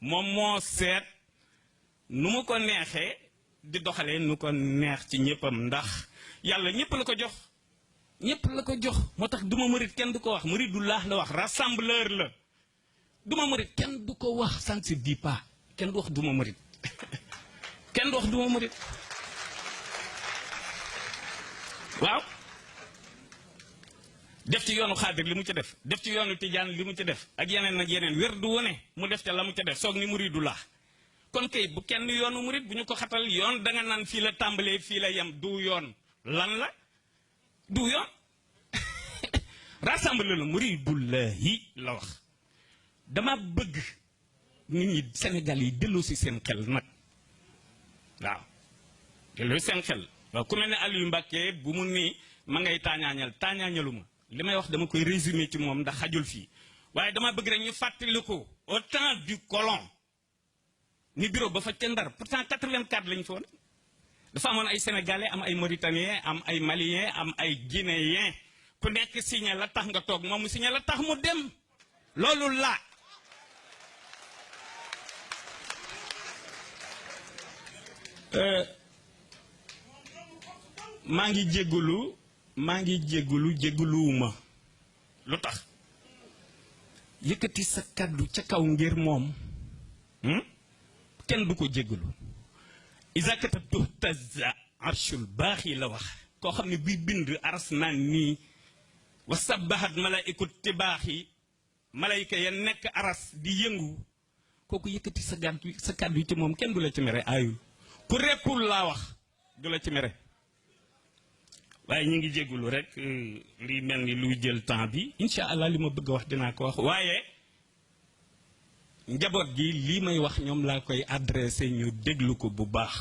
moom moo seet nu mu ko neexee di doxalee nu ko neex ci ñëppam ndax yàlla ñëpp la ko jox ñëpp la ko jox moo tax duma murit kenn du ko wax muridullah la wax rassembleur la duma murit kenn du ko wax ça ne se dit pas kenn du wax duma murit kenn du wax duma murit waaw def ci yoonu xaadir li mu ci def ci yoonu tijaan li mu ci def ak yeneen wér du wone mu def ca la mu ca def soog ni muridullah kon kay bu kenn yoonu murit bu ñu ko xatal yoon da nga naan fii la tàmbalee fii la yem du yoon lan la du yoon rassemble la muridullahi la wax dama bëgg nit ñi Sénégal yi delloo si seen xel nag waaw delloo seen xel waaw ku mel ne Aliou Mbacké bu mu nii ma ngay taañaañaluma li may wax dama koy résumer ci moom ndax xajul fii waaye dama bëgg rek ñu fàttali ko au temps du colon ni bureau ba fa ca Ndar pourtant 84 lañ fa woon dafa amoon ay sénégalais am ay mauritaniens am ay maliens am ay guinéens ku nekk signé la tax nga toog moom mu signé la tax mu dem loolu la maa ngi jégguluwuma lu tax yëkkati sa kàddu ca kaw ngir moom kenn du ko jéggulu isakata tuhtaza arshul baaxi la wax koo xam ne buy bind aras naan nii wa sabahat malaikut tibaaxi malayka ya nekk aras di yëngu kooku yëkkati sa kàddu yi ci moom kenn du la ci mere aayul ku reppul laa wax du la ci mere waaye ñu ngi jéggulu rek li mel ni luy jël temps bi incha allah li ma bëgg a wax dinaa ko wax waaye njaboot gi lii may wax ñoom laa koy adressé ñu déglu ko bu baax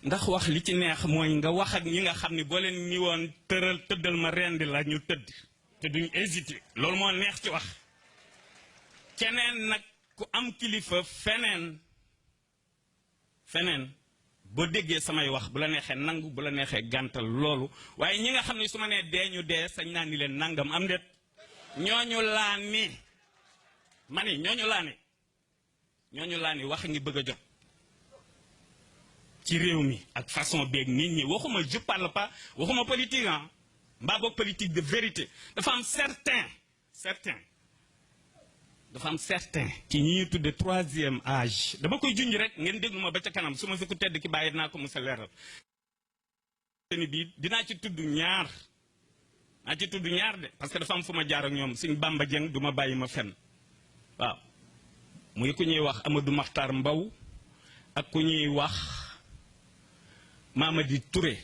ndax wax li ci neex mooy nga wax ak ñi nga xam ne boo leen ni woon tëddal ma rendi la ñu tëdd te duñ hésité loolu moo neex ci wax keneen nag ku am kilifa feneen boo déggee samay wax bu la neexee nangu bu la neexee gàntal loolu waaye ñi nga xam ne su ma nee dee ñu dee sañ naa ni leen nangam am déet ñooñu laa ni ma ni ñooñu laa ni wax ngi bëgg a jot ci réew mi ak façon beeg nit ñi waxuma je parle pas waxuma politique mbaa boog politique de vérité dafa am certain ci ñi ñu tudde troisième âge dama koy junj rek ngeen déglu ma ba ca kanam su ma fi ku tedd ki bàyyi dinaa ko mos a leeral ni bii dinaa ci tudd ñaar de parce que dafa am fu ma jaar ak ñoom suñ Bamba Dieng du ma bàyyi ma fenn waaw muy ku ñuy wax Amadou Makhtar Mbow ak ku ñuy wax Mamadi Touré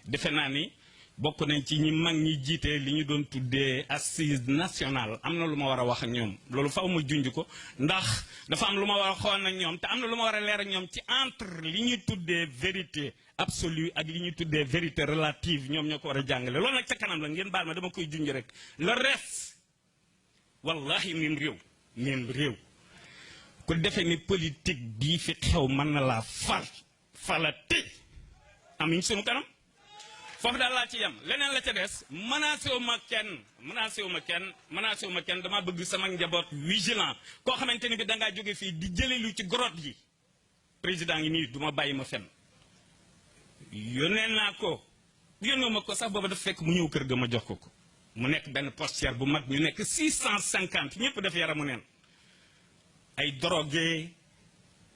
defe naa ni bokk nañ ci ñi mag ñi jiite li ñu doon tuddee assise nationale am na lu ma war a wax ak ñoom loolu faw ma junj ko ndax dafa am lu ma war a xool ak ñoom te am na lu ma war a leer ak ñoom ci entre li ñuy tuddee vérité absolue ak li ñuy tuddee vérité relative ñoom ñoo ko war a jàngale loolu nag ca kanam la ngeen baal ma dama koy junj rek le reste wallahi mim réew ku defee ni politique bii fi xew mën na laa falati amuñ sunu kanam foofu daal laa ci yem leneen la ca des menacé wu ma kenn dama bëgg sama njaboot vigilant koo xamante ni bi dangaa jóge fii di jëlelu ci grotte yi président ngi nii duma bàyyi ma fenn yónnee ma ko sax booba dafa fekk mu ñëw kër ga ma jox ko mu nekk benn postière bu mag ñu nekk 650 ñëpp def yaramu neen ay drogué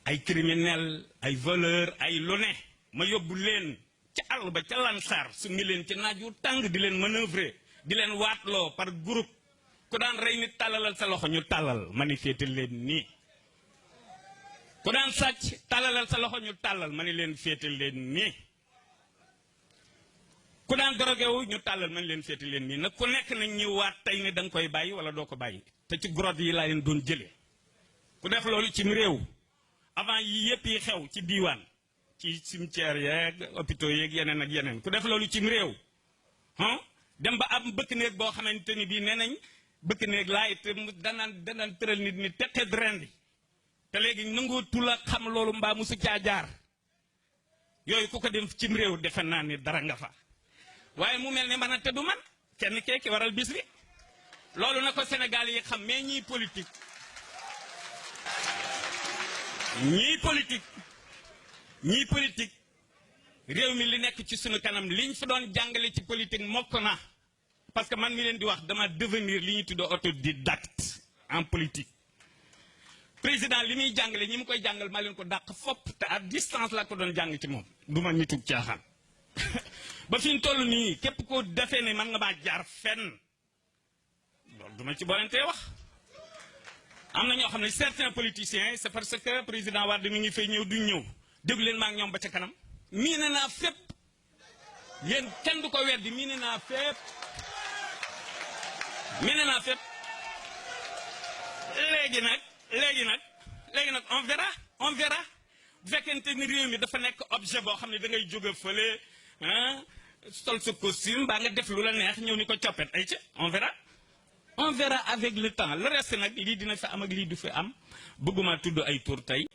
ay criminel ay voleur ay lu ne ma yóbbu leen ca àll ba ca Lansar su ngi leen ci naaju tàng di leen manœuvrer di leen waatloo par groupe ku daan rey nit tàllalal sa loxo ñu tàllal manifesté leen nii ku daan sàcc tàllalal sa loxo ñu tàllal ma ni leen féete leen nii ku daan drogué wu ñu tàllal ma ni leen féete leen nii nag ku nekk nañ ñu waat tey ne da nga koy bàyyi wala doo ko bàyyi te ci grotte yi laa leen doon jëlee ku def loolu ci réew avant yi yëpp yi xew ci diiwaan ci cimetière yeeg hôpitaux yeeg yeneen ak yeneen ku def loolu ci réew dem ba am bëkk néeg boo xamante ni bii nee nañ bëkk néeg laay te danaan tëral nit ñi teqe rendi te léegi nangoo tula xam loolu mbaa musu jaar yooyu ku ko dem cim réew defe naa ni dara nga fa waaye mu mel ni man a te du man kenn kee ki waral bis bi loolu na ko Sénégal yi xam mais ñiy politique ñii politique réew mi li nekk ci sunu kanam liñ fi doon jàngale ci politique mokk na parce que man mi leen di wax dama devenir li ñu tudd autodidacte en politique président li muy jàngale ñi mu koy jàngal maa leen ko dàq fopp te à distance laa ko doon jàng ci moom du ma nitug caaxaan ba fi ñu toll nii képp ko defee ne man nga maa jaar fenn loolu du ma ci boolentee wax am na ñoo xam ne certains politiciens c'est parce que président Wade mi ngi fay ñëw duñ ñëw déglu leen maa ngi ñoom ba ca kanam mii ne naa fépp yéen kenn du ko weddi mii ne naa fépp léegi nag on verra bu fekkente ni réew mi dafa nekk objet boo xam ne da ngay jóge fële sol sa costume baa nga def lu la neex ñëw ni ko coppet ay ca on verra avec le temps le reste nag lii dina fi am ak lii du fi am bëgguma tudd ay tur tey